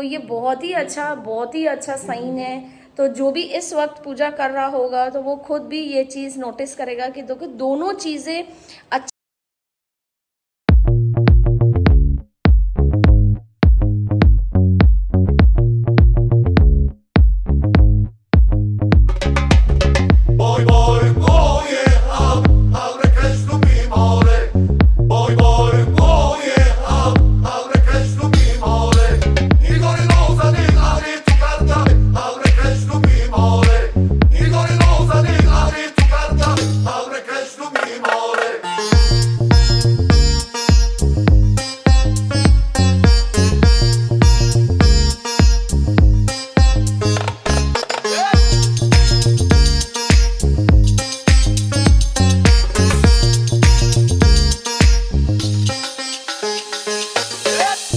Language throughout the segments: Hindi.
तो ये बहुत ही अच्छा साइन है। तो जो भी इस वक्त पूजा कर रहा होगा तो वो खुद भी ये चीज़ नोटिस करेगा कि देखो दोनों चीज़ें अच्छी। Boy boy boy abre Cristo mi more. Boy boy boy abre Cristo mi more. Igor Rosa di abre tu carta abre Cristo mi more. Igor Rosa di abre tu carta abre Cristo mi more.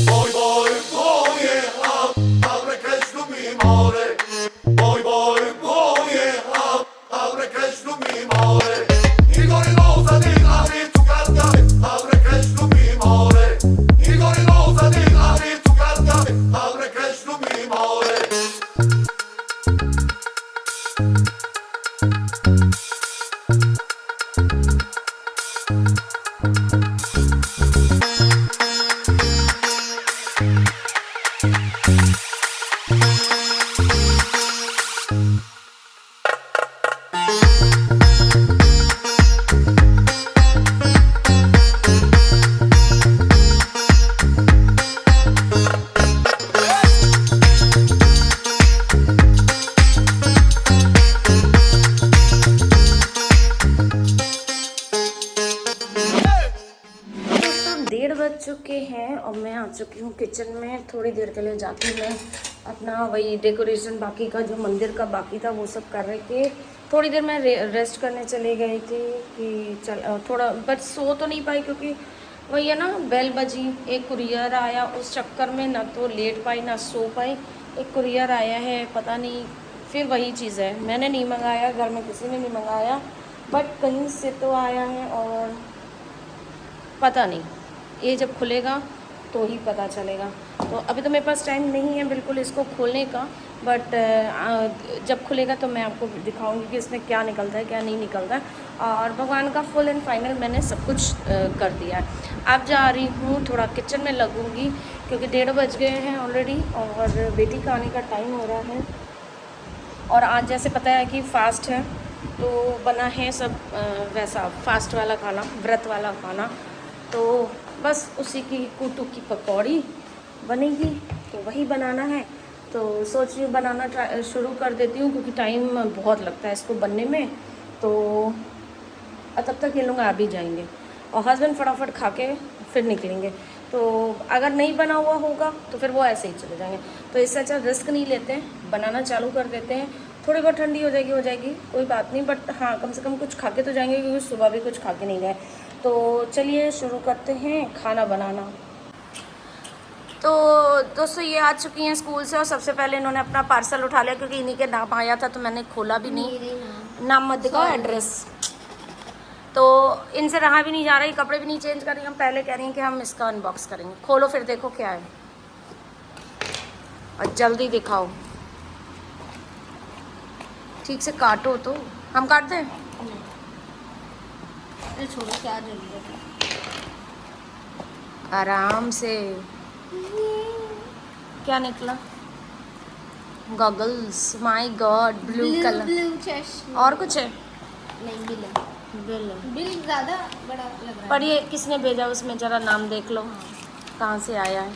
Boy boy boy abre Cristo mi more. Boy boy boy abre Cristo mi more. Igor Rosa di abre tu carta abre Cristo mi more. Igor Rosa di abre tu carta abre Cristo mi more. दोस्तों 1:30 बज चुके हैं और मैं आ चुकी हूँ किचन में। थोड़ी देर के लिए जाके मैं अपना वही डेकोरेशन बाकी का जो मंदिर का बाकी था वो सब कर रही थी। थोड़ी देर मैं रेस्ट करने चली गई थी कि चल थोड़ा, बट सो तो नहीं पाई क्योंकि वही है ना, बेल बजी, एक कुरियर आया, उस चक्कर में ना तो लेट पाई ना सो पाई। एक कुरियर आया है, पता नहीं, फिर वही चीज़ है, मैंने नहीं मंगाया, घर में किसी ने नहीं मंगाया, बट कहीं से तो आया है और पता नहीं, ये जब खुलेगा तो ही पता चलेगा। तो अभी तो मेरे पास टाइम नहीं है बिल्कुल इसको खोलने का, बट जब खुलेगा तो मैं आपको दिखाऊंगी कि इसमें क्या निकलता है क्या नहीं निकलता है। और भगवान का फुल एंड फाइनल मैंने सब कुछ कर दिया है। अब जा रही हूँ, थोड़ा किचन में लगूंगी क्योंकि 1:30 बज गए हैं ऑलरेडी और बेटी का आने का टाइम हो रहा है। और आज जैसे पता है कि फास्ट है तो बना है सब वैसा फास्ट वाला खाना, व्रत वाला खाना, तो बस उसी की कुटू की पकौड़ी बनेगी तो वही बनाना है। तो सोच रही हूँ बनाना शुरू कर देती हूँ क्योंकि टाइम बहुत लगता है इसको बनने में। तो तब तक ये लोग आ भी जाएंगे और हस्बैंड फटाफट खा के फिर निकलेंगे। तो अगर नहीं बना हुआ होगा तो फिर वो ऐसे ही चले जाएंगे। तो इससे अच्छा रिस्क नहीं लेते हैं, बनाना चालू कर देते हैं। थोड़ी बहुत ठंडी हो जाएगी कोई बात नहीं, बट हाँ कम से कम कुछ खा के तो जाएंगे क्योंकि सुबह भी कुछ खा के नहीं गए। तो चलिए शुरू करते हैं खाना बनाना। तो दोस्तों ये आ चुकी हैं स्कूल से और सबसे पहले इन्होंने अपना पार्सल उठा लिया क्योंकि इन्हीं के नाम आया था तो मैंने खोला भी नहीं। नाम मत दिखाओ, एड्रेस। तो इनसे रहा भी नहीं जा रहा, कपड़े भी नहीं चेंज कर रही, हम पहले कह रही हैं कि हम इसका अनबॉक्स करेंगे। खोलो फिर देखो क्या है और जल्दी दिखाओ, ठीक से काटो। तो हम काट दें? अरे छोड़ो, क्या जरूरत है, आराम से। क्या निकला? Goggles, my God, blue colour. Blue चश्मा। और कुछ है? नहीं, बिल बिल। बिल ज्यादा बड़ा लग रहा है। पर ये किसने भेजा उसमें जरा नाम देख लो कहाँ से आया है।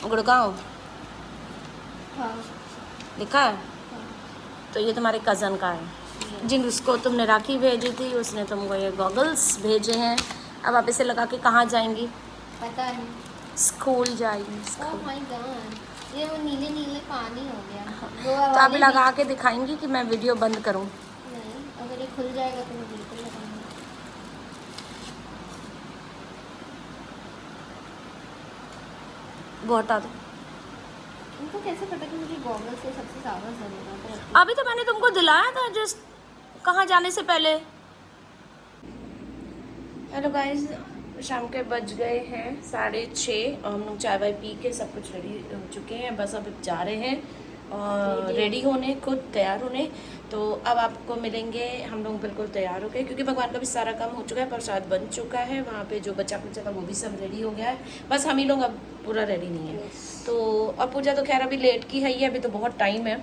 गुड़गांव हाँ, लिखा है। हाँ। तो ये तुम्हारे कज़न का है, जिसको तुमने राखी भेजी थी उसने तुमको ये गॉगल्स भेजे हैं। अब आप इसे लगा के कहाँ जाएंगी? पता है। स्कूल जाएंगी। ओह स्कूल। माय गॉड, ये वो नीले नीले पानी हो गया। वो तो आप वाले लगा के दिखाएंगी कि मैं वीडियो बंद करूं? नहीं, अगर ये खुल जाएगा तो मैं बिल्कुल लगाऊंगी। वो हटा दो। उनको कैसे पता कि मुझे गॉगल से सबसे ज़्यादा ज़रूरत है? अभी तो मैंने तुमको दिलाया था जस्ट कहाँ जाने से पहले। हेलो गाइस, शाम के बज गए हैं 6:30 और हम लोग चाय वाय पी के सब कुछ रेडी हो चुके हैं। बस अब जा रहे हैं और रेडी होने, खुद तैयार होने। तो अब आपको मिलेंगे हम लोग बिल्कुल तैयार हो गए, क्योंकि भगवान का भी सारा काम हो चुका है, प्रसाद बन चुका है, वहाँ पे जो बचा कुचा था वो भी सब रेडी हो गया है। बस हम ही लोग अब पूरा रेडी नहीं है। तो अब पूजा तो खैर अभी लेट की है ही, अभी तो बहुत टाइम है।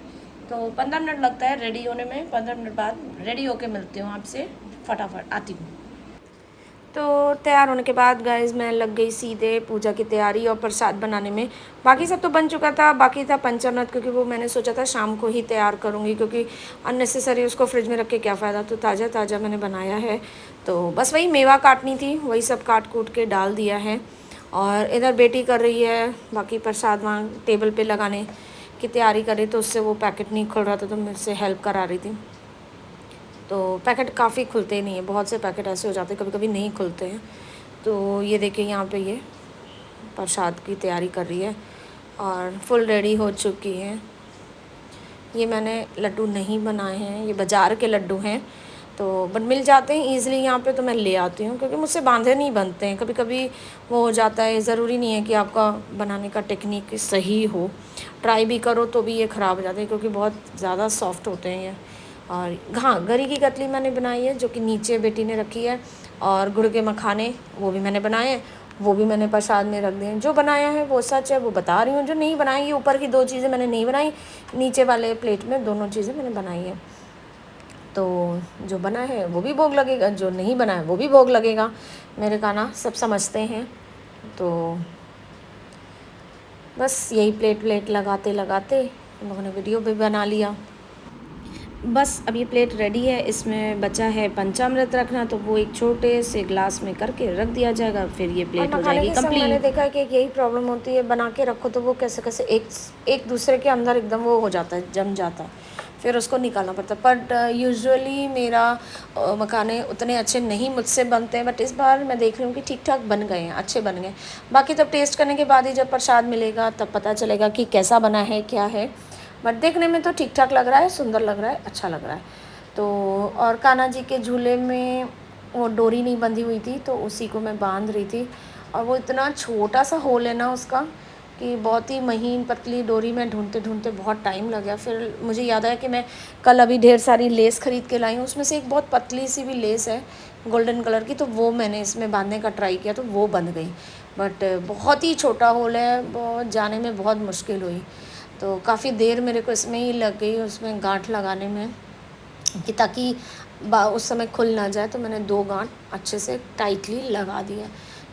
तो 15 मिनट लगता है रेडी होने में। 15 मिनट बाद रेडी होके मिलती हूँ आपसे, फटाफट आती हूँ। तो तैयार होने के बाद गाइस मैं लग गई सीधे पूजा की तैयारी और प्रसाद बनाने में। बाकी सब तो बन चुका था, बाकी था पंचामृत, क्योंकि वो मैंने सोचा था शाम को ही तैयार करूँगी, क्योंकि अननेसेसरी उसको फ्रिज में रख के क्या फ़ायदा। तो ताज़ा ताज़ा मैंने बनाया है। तो बस वही मेवा काटनी थी, वही सब काट कूट के डाल दिया है। और इधर बेटी कर रही है बाकी प्रसाद वहाँ टेबल पर लगाने की तैयारी कर रही, तो उससे वो पैकेट नहीं खुल रहा था, तो मुझसे हेल्प करा रही थी। तो पैकेट काफ़ी खुलते नहीं है, बहुत से पैकेट ऐसे हो जाते हैं कभी कभी नहीं खुलते हैं। तो ये देखिए यहाँ पे ये प्रसाद की तैयारी कर रही है और फुल रेडी हो चुकी है। ये मैंने लड्डू नहीं बनाए हैं, ये बाज़ार के लड्डू हैं, तो बट मिल जाते हैं ईज़िली यहाँ पे, तो मैं ले आती हूँ, क्योंकि मुझसे बांधे नहीं बनते हैं। कभी कभी वो हो जाता है, ज़रूरी नहीं है कि आपका बनाने का टेक्निक सही हो, ट्राई भी करो तो भी ये ख़राब हो जाते हैं, क्योंकि बहुत ज़्यादा सॉफ्ट होते हैं ये। और हाँ, गरी की कतली मैंने बनाई है, जो कि नीचे बेटी ने रखी है। और गुड़ के मखाने वो भी मैंने बनाए हैं, वो भी मैंने प्रसाद में रख दिए। जो बनाया है वो सच है, वो बता रही हूँ। जो नहीं बनाई, ये ऊपर की 2 चीज़ें मैंने नहीं बनाई, नीचे वाले प्लेट में दोनों चीज़ें मैंने बनाई है। तो जो बना है वो भी भोग लगेगा, जो नहीं बना है वो भी भोग लगेगा। मेरे गाना सब समझते हैं। तो बस यही प्लेट लगाते लगाते हम लोगों ने वीडियो भी बना लिया। बस अब ये प्लेट रेडी है, इसमें बचा है पंचामृत रखना, तो वो एक छोटे से ग्लास में करके रख दिया जाएगा, फिर ये प्लेट हो जाएगी कंप्लीट। मैंने देखा है कि यही प्रॉब्लम होती है, बना के रखो तो वो कैसे कैसे एक दूसरे के अंदर एकदम वो हो जाता है, जम जाता है, फिर उसको निकालना पड़ता है। बट यूजुअली मेरा मखाने उतने अच्छे नहीं मुझसे बनते हैं, बट इस बार मैं देख रही हूँ कि ठीक ठाक बन गए हैं, अच्छे बन गए। बाकी तब टेस्ट करने के बाद ही जब प्रसाद मिलेगा तब पता चलेगा कि कैसा बना है, क्या है। बट देखने में तो ठीक ठाक लग रहा है, सुंदर लग रहा है, अच्छा लग रहा है। तो और कान्हा जी के झूले में वो डोरी नहीं बंधी हुई थी, तो उसी को मैं बांध रही थी। और वो इतना छोटा सा होल है ना उसका, कि बहुत ही महीन पतली डोरी में ढूंढते ढूंढते बहुत टाइम लग गया। फिर मुझे याद आया कि मैं कल अभी ढेर सारी लेस ख़रीद के लाई हूँ, उसमें से एक बहुत पतली सी भी लेस है गोल्डन कलर की, तो वो मैंने इसमें बांधने का ट्राई किया, तो वो बंध गई। बट बहुत ही छोटा होल है, बहुत जाने में बहुत मुश्किल हुई। तो काफ़ी देर मेरे को इसमें ही लग गई, उसमें गांठ लगाने में, कि ताकि उस समय खुल ना जाए। तो मैंने 2 गांठ अच्छे से टाइटली लगा दिया,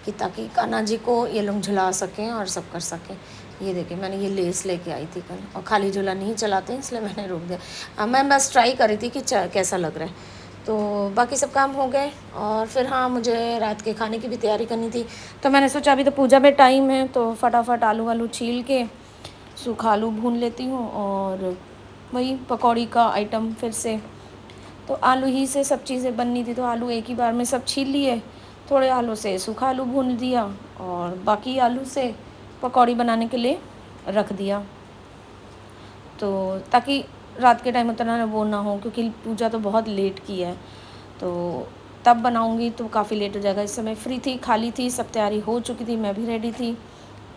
कि ताकि कान्हा जी को ये लोग झुला सकें और सब कर सकें। ये देखिए मैंने ये लेस लेके आई थी कल, और खाली झूला नहीं चलाते हैं, इसलिए मैंने रोक दिया। मैं बस ट्राई कर रही थी कि कैसा लग रहा है। तो बाकी सब काम हो गए। और फिर हाँ, मुझे रात के खाने की भी तैयारी करनी थी, तो मैंने सोचा अभी तो पूजा में टाइम है, तो फटाफट आलू छील के सूखा आलू भून लेती हूँ, और वही पकौड़ी का आइटम फिर से। तो आलू ही से सब चीज़ें बननी थी, तो आलू एक ही बार में सब छील लिए, थोड़े आलू से सूखा आलू भून दिया, और बाकी आलू से पकौड़ी बनाने के लिए रख दिया। तो ताकि रात के टाइम उतना वो ना हो, क्योंकि पूजा तो बहुत लेट की है, तो तब बनाऊँगी तो काफ़ी लेट हो जाएगा। इस समय फ्री थी, खाली थी, सब तैयारी हो चुकी थी, मैं भी रेडी थी,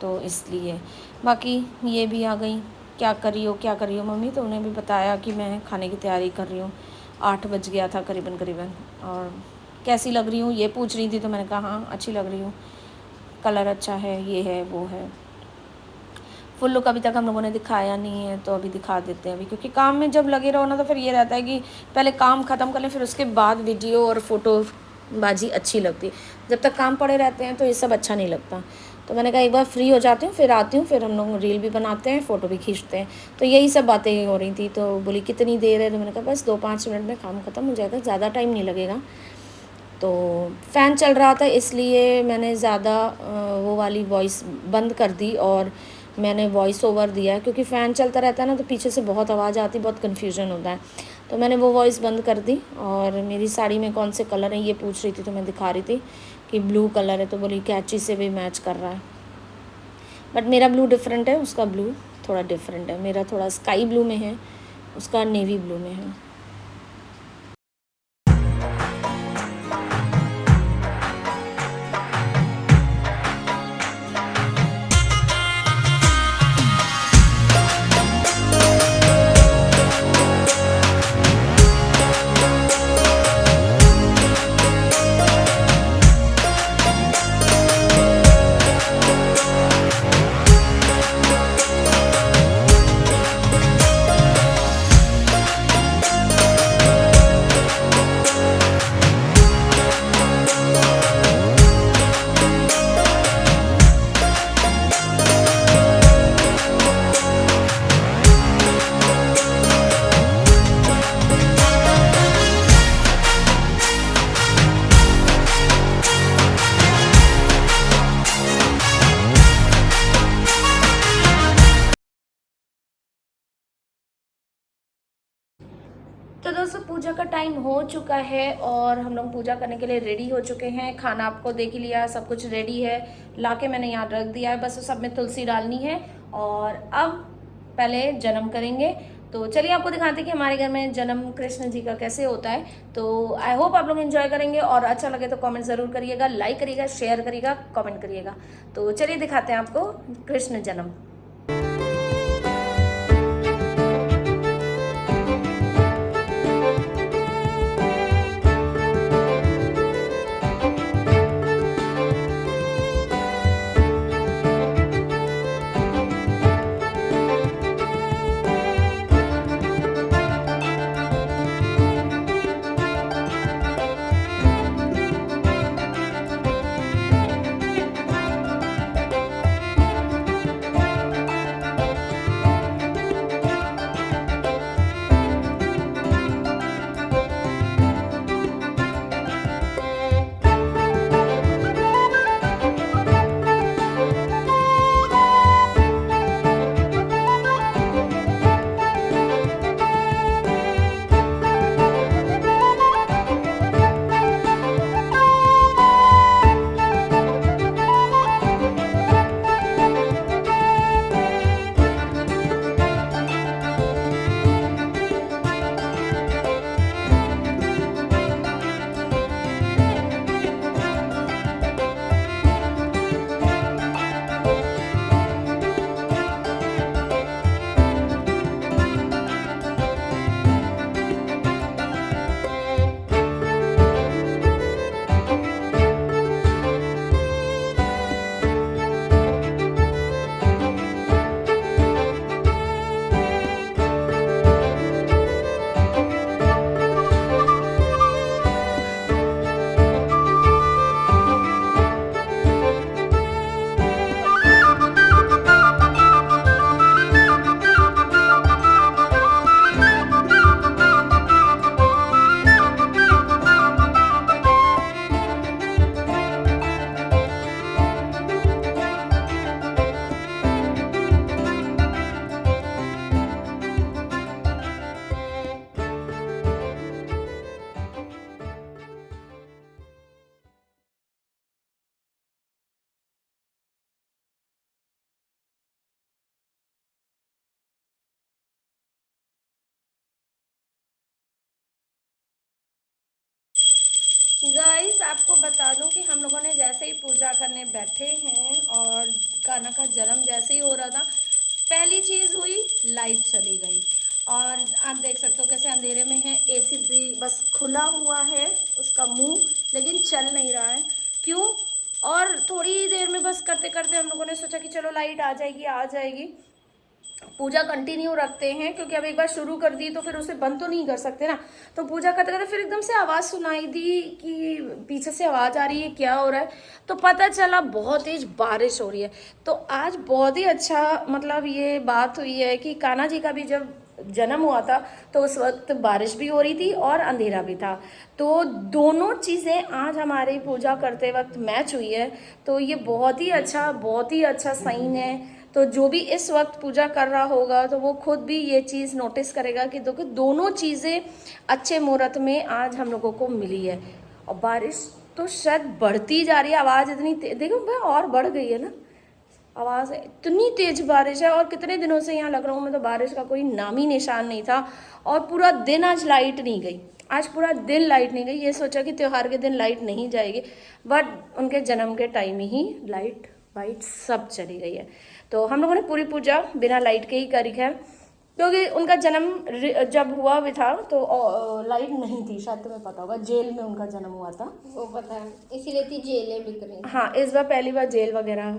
तो इसलिए। बाकी ये भी आ गई, क्या कर रही हो मम्मी, तो उन्हें भी बताया कि मैं खाने की तैयारी कर रही हूँ। 8 बज गया था करीबन। और कैसी लग रही हूँ ये पूछ रही थी, तो मैंने कहा हाँ अच्छी लग रही हूँ, कलर अच्छा है, ये है वो है। फुल लुक अभी तक हम लोगों ने दिखाया नहीं है, तो अभी दिखा देते हैं अभी, क्योंकि काम में जब लगे रहो ना, तो फिर ये रहता है कि पहले काम ख़त्म कर लें, फिर उसके बाद वीडियो और फ़ोटोबाजी अच्छी लगती है। जब तक काम पड़े रहते हैं तो ये सब अच्छा नहीं लगता। तो मैंने कहा एक बार फ्री हो जाती हूँ, फिर आती हूँ, फिर हम लोग रील भी बनाते हैं, फ़ोटो भी खींचते हैं। तो यही सब बातें हो रही थी। तो बोली कितनी देर है, तो मैंने कहा बस 2-5 मिनट में काम ख़त्म हो जाएगा, ज़्यादा टाइम नहीं लगेगा। तो फ़ैन चल रहा था, इसलिए मैंने ज़्यादा वो वाली वॉइस बंद कर दी, और मैंने वॉइस ओवर दिया है, क्योंकि फ़ैन चलता रहता है ना, तो पीछे से बहुत आवाज़ आती, बहुत कन्फ्यूजन होता है। तो मैंने वो वॉइस बंद कर दी। और मेरी साड़ी में कौन से कलर हैं ये पूछ रही थी, तो मैं दिखा रही थी कि ब्लू कलर है, तो बोली कैची से भी मैच कर रहा है। बट मेरा ब्लू डिफरेंट है, उसका ब्लू थोड़ा डिफरेंट है। मेरा थोड़ा स्काई ब्लू में है, उसका नेवी ब्लू में है। तो दोस्तों पूजा का टाइम हो चुका है और हम लोग पूजा करने के लिए रेडी हो चुके हैं। खाना आपको देख ही लिया, सब कुछ रेडी है, लाके मैंने यहाँ रख दिया है, बस उस सब में तुलसी डालनी है। और अब पहले जन्म करेंगे, तो चलिए आपको दिखाते हैं कि हमारे घर में जन्म कृष्ण जी का कैसे होता है। तो आई होप आप लोग एंजॉय करेंगे और अच्छा लगे तो कमेंट ज़रूर करिएगा, लाइक करिएगा, शेयर करिएगा, कमेंट करिएगा। तो चलिए दिखाते हैं आपको कृष्ण जन्म। गाइस आपको बता दूं कि हम लोगों ने जैसे ही पूजा करने बैठे हैं और कान्हा का जन्म जैसे ही हो रहा था, पहली चीज़ हुई लाइट चली गई। और आप देख सकते हो कैसे अंधेरे में है, एसी भी बस खुला हुआ है उसका मुंह, लेकिन चल नहीं रहा है। क्यों? और थोड़ी ही देर में बस करते करते हम लोगों ने सोचा कि चलो लाइट आ जाएगी आ जाएगी, पूजा कंटिन्यू रखते हैं, क्योंकि अब एक बार शुरू कर दी तो फिर उसे बंद तो नहीं कर सकते ना। तो पूजा करते करते फिर एकदम से आवाज़ सुनाई दी कि पीछे से आवाज़ आ रही है, क्या हो रहा है। तो पता चला बहुत तेज बारिश हो रही है। तो आज बहुत ही अच्छा मतलब ये बात हुई है कि कान्हा जी का भी जब जन्म हुआ था तो उस वक्त बारिश भी हो रही थी और अंधेरा भी था। तो दोनों चीज़ें आज हमारी पूजा करते वक्त मैच हुई है। तो ये बहुत ही अच्छा साइन है। तो जो भी इस वक्त पूजा कर रहा होगा तो वो खुद भी ये चीज़ नोटिस करेगा कि देखो दोनों चीज़ें अच्छे मुहूर्त में आज हम लोगों को मिली है। और बारिश तो शायद बढ़ती जा रही है, आवाज़ इतनी देखो भाई और बढ़ गई है ना आवाज़, इतनी तेज बारिश है। और कितने दिनों से यहाँ लग रहा हूँ मैं तो बारिश का कोई नाम ही निशान नहीं था। और पूरा दिन आज लाइट नहीं गई, आज पूरा दिन लाइट नहीं गई। ये सोचा कि त्यौहार के दिन लाइट नहीं जाएगी, बट उनके जन्म के टाइम ही लाइट वाइट सब चली गई है। तो हम लोगों ने पूरी पूजा बिना लाइट के ही करी है, क्योंकि उनका जन्म जब हुआ भी था तो लाइट नहीं थी, शायद तुम्हें पता होगा, जेल में उनका जन्म हुआ था। वो पता है, इसीलिए थी जेलें बिक रही। हाँ, इस बार पहली बार जेल वगैरह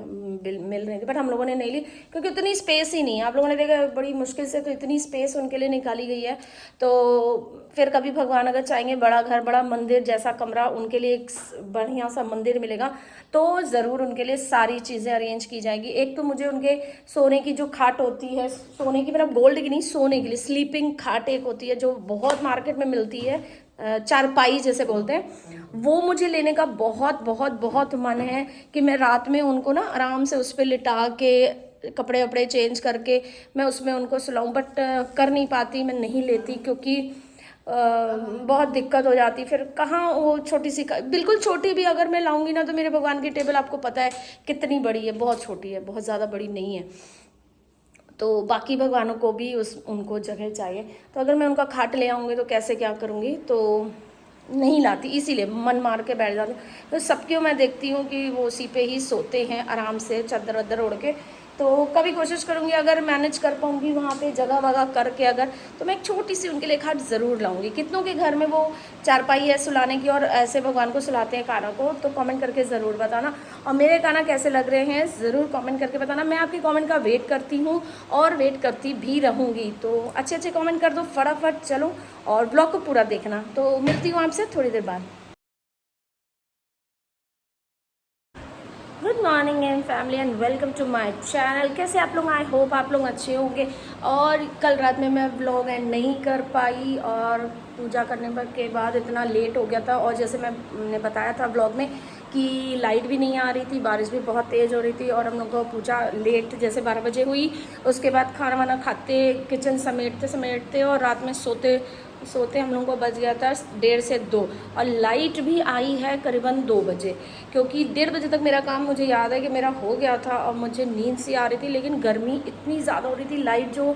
मिल रही थी, बट हम लोगों ने नहीं ली क्योंकि इतनी स्पेस ही नहीं है। आप लोगों ने देखा बड़ी मुश्किल से तो इतनी स्पेस उनके लिए निकाली गई है। तो फिर कभी भगवान अगर चाहेंगे बड़ा घर बड़ा मंदिर जैसा कमरा उनके लिए एक बढ़िया सा मंदिर मिलेगा तो ज़रूर उनके लिए सारी चीज़ें अरेंज की जाएगी। एक तो मुझे उनके सोने की जो खाट होती है, सोने की मतलब गोल्ड की नहीं, सोने के लिए स्लीपिंग खाट एक होती है जो बहुत मार्केट में मिलती है, चारपाई जैसे बोलते हैं, वो मुझे लेने का बहुत बहुत बहुत मन है कि मैं रात में उनको ना आराम से उस पर लिटा के कपड़े वपड़े चेंज करके मैं उसमें उनको सुलाऊं। बट कर नहीं पाती, मैं नहीं लेती क्योंकि बहुत दिक्कत हो जाती। फिर कहाँ वो छोटी सी बिल्कुल छोटी भी अगर मैं लाऊंगी ना, तो मेरे भगवान की टेबल आपको पता है कितनी बड़ी है, बहुत छोटी है, बहुत ज़्यादा बड़ी नहीं है। तो बाकी भगवानों को भी उनको जगह चाहिए, तो अगर मैं उनका खाट ले आऊँगी तो कैसे क्या करूँगी, तो नहीं लाती, इसीलिए मन मार के बैठ जाती हूँ। तो सबके मैं देखती हूँ कि वो उसी पे ही सोते हैं आराम से, चादर वादर ओढ़ के। तो कभी कोशिश करूँगी अगर मैनेज कर पाऊँगी वहाँ पे जगह वगह करके, अगर तो मैं एक छोटी सी उनके लिए खाट ज़रूर लाऊंगी। कितनों के घर में वो चारपाई है सुलाने की और ऐसे भगवान को सुलाते हैं काना को, तो कमेंट करके ज़रूर बताना। और मेरे काना कैसे लग रहे हैं ज़रूर कमेंट करके बताना। मैं आपके कमेंट का वेट करती हूँ और वेट करती भी रहूँगी। तो अच्छे अच्छे कमेंट कर दो फटाफट, चलो, और ब्लॉग को पूरा देखना। तो मिलती हूँ आपसे थोड़ी देर बाद। Good morning and family and welcome to my channel. कैसे आप लोग? आई होप आप लोग अच्छे होंगे। और कल रात में मैं व्लॉग एंड नहीं कर पाई और पूजा करने के बाद इतना लेट हो गया था। और जैसे मैंने बताया था व्लॉग में कि लाइट भी नहीं आ रही थी, बारिश भी बहुत तेज़ हो रही थी, और हम लोग को पूजा लेट जैसे 12 बजे हुई। उसके बाद खाना वाना खाते, किचन समेटते समेटते और रात में सोते सोते हम लोगों को बज गया था 1:30 से 2, और लाइट भी आई है करीबन 2 बजे, क्योंकि 1:30 बजे तक मेरा काम मुझे याद है कि मेरा हो गया था और मुझे नींद सी आ रही थी, लेकिन गर्मी इतनी ज़्यादा हो रही थी। लाइट जो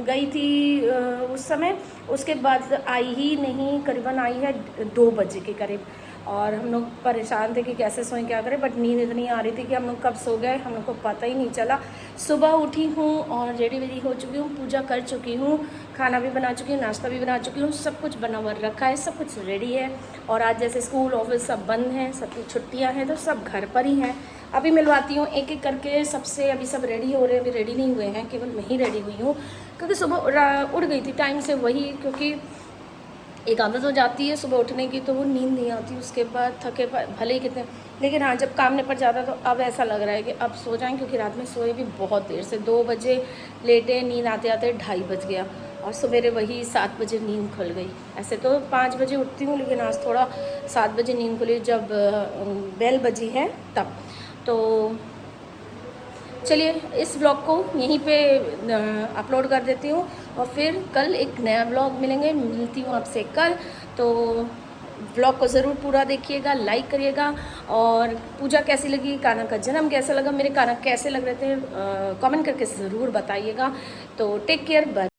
गई थी उस समय, उसके बाद आई ही नहीं, करीबन आई है 2 बजे के करीब। और हम लोग परेशान थे कि कैसे सोएं क्या करें, बट नींद इतनी आ रही थी कि हम लोग कब सो गए हम लोग को पता ही नहीं चला। सुबह उठी हूँ और रेडी वेडी हो चुकी हूँ, पूजा कर चुकी हूँ, खाना भी बना चुकी हूँ, नाश्ता भी बना चुकी हूँ, सब कुछ बना हुआ रखा है, सब कुछ रेडी है। और आज जैसे स्कूल ऑफिस सब बंद हैं, सबकी छुट्टियाँ हैं, तो सब घर पर ही हैं। अभी मिलवाती हूँ एक एक करके सबसे। अभी सब रेडी हो रहे हैं, अभी रेडी नहीं हुए हैं, केवल मैं ही रेडी हुई हूँ, क्योंकि सुबह उठ गई थी टाइम से, वही क्योंकि एक आदत हो जाती है सुबह उठने की, तो वो नींद नहीं आती उसके बाद, थके भले ही कितने, लेकिन हाँ जब काम निपट जाता है तो अब ऐसा लग रहा है कि अब सो जाएं, क्योंकि रात में सोए भी बहुत देर से, 2 बजे लेटे, नींद आते आते 2:30 बज गया, और सवेरे वही 7 बजे नींद खुल गई। ऐसे तो 5 बजे उठती हूँ, लेकिन आज थोड़ा 7 बजे नींद खुली जब बेल बजी है तब। तो चलिए इस ब्लॉग को यहीं पे अपलोड कर देती हूँ, और फिर कल एक नया ब्लॉग मिलती हूँ आपसे कल। तो ब्लॉग को ज़रूर पूरा देखिएगा, लाइक करिएगा, और पूजा कैसी लगी, कान्हा का जन्म कैसा लगा, मेरे कान्हा कैसे लग रहे थे, कमेंट करके ज़रूर बताइएगा। तो टेक केयर, बाय।